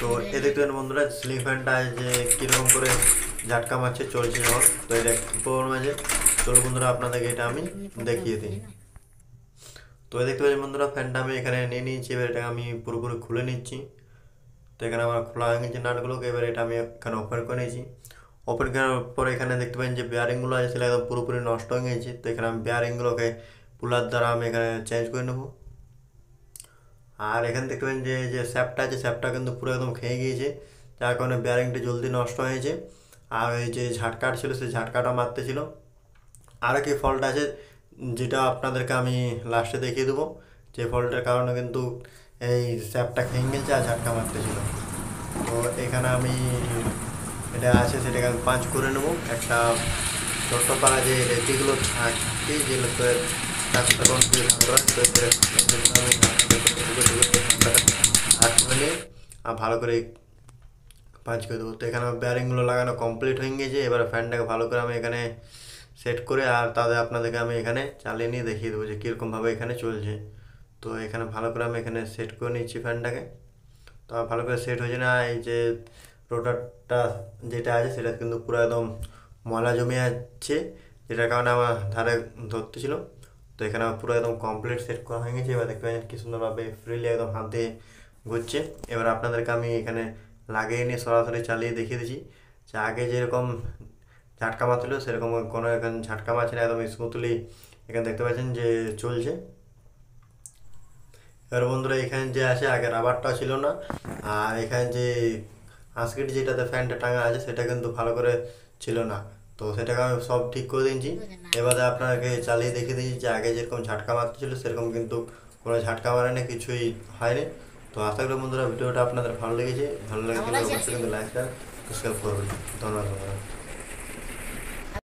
তো এ দেখতে পারেন বন্ধুরা সিলিং ফ্যানটা যে কীরকম করে ঝাটকা মারছে চলছে যখন, তো এটা একটু প্রবলেম আছে। চলো বন্ধুরা আপনাদেরকে এটা আমি দেখিয়ে দিই। তো দেখতে পাচ্ছি বন্ধুরা ফ্যানটা আমি এখানে নিয়ে নিয়েছি, এবার এটা আমি পুরোপুরি খুলে নিচ্ছি। তো এখানে আমার খোলা হয়ে গেছে নাটগুলোকে, এবার এটা আমি এখানে ওপেন করে নিয়েছি। ওপেন করার পর এখানে দেখতে পাচ্ছেন যে বেয়ারিংগুলো আছে সেটা একদম পুরোপুরি নষ্ট হয়ে গেছে। তো এখানে আমি বেয়ারিংগুলোকে পুলার দ্বারা আমি এখানে চেঞ্জ করে নেবো। আর এখানে দেখতে পাচ্ছেন যে যে স্যাপটা আছে স্যাপটা কিন্তু পুরো একদম খেয়ে গিয়েছে, যার কারণে বেয়ারিংটা জলদি নষ্ট হয়েছে। আর এই যে ঝাটকাটা ছিল সেই ঝাটকাটা মারতে ছিল। আর কি ফল্ট আছে যেটা আপনাদেরকে আমি লাস্টে দেখিয়ে দেবো, যে ফল্টের কারণে কিন্তু এই স্যাপটা খেয়ে গেছে আর ঝাটকা মারতেছিল। তো এখানে আমি এটা আছে সেটাকে আমি পাঁচ করে নেবো। একটা ছোট্ট পাড়া যে রেজিগুলো থাকে যেগুলো হাত করে নিয়ে আর ভালো করে পাঁচ করে দেবো। তো এখানে বেয়ারিংগুলো লাগানো কমপ্লিট হয়ে গেছে। এবার ফ্যানটাকে ভালো করে আমি এখানে সেট করে আর তাদের আপনাদেরকে আমি এখানে চালিয়ে নিয়ে দেখিয়ে দেবো যে কীরকমভাবে এখানে চলছে। তো এখানে ভালো করে আমি এখানে সেট করে নিচ্ছি ফ্যানটাকে। তো ভালো করে সেট হয়েছে না, এই যে রোটারটা যেটা আছে সেটা কিন্তু পুরো একদম ময়লা জমে যাচ্ছে, যেটার কারণে আমার ধারে ধরতেছিল। তো এখানে আমার পুরো একদম কমপ্লিট সেট করা হয়ে গেছে। এবার দেখতে পাচ্ছেন কি সুন্দরভাবে ফ্রিলি একদম হাত দিয়ে ঘুরছে। এবার আপনাদেরকে আমি এখানে লাগিয়ে নিয়ে সরাসরি চালিয়ে দেখিয়ে দিচ্ছি যে আগে যেরকম ঝাটকা মারছিল সেরকম কোনো এখানে ঝাটকা মারছে না, একদম স্মুথলি এখানে দেখতে পাচ্ছেন যে চলছে। এবার বন্ধুরা এখানে যে আছে আগে রাবারটা ছিল না, আর এখানে যে আঁশকিট যেটাতে ফ্যানটা টাঙা আছে সেটা কিন্তু ভালো করে ছিল না। তো সেটাকে আমি সব ঠিক করে দিয়েছি। এবারে আপনাকে চালিয়ে দেখিয়ে দিয়েছি যে আগে যেরকম ঝাটকা মারছিল সেরকম কিন্তু কোনো ঝাটকা মারেনি, কিছুই হয়নি। তো আশা করি বন্ধুরা ভিডিওটা আপনাদের ভালো লেগেছে। ভালো লেগে থাকলে অবশ্যই কিন্তু লাইক সাবস্ক্রাইব করবেন। ধন্যবাদ বন্ধুরা।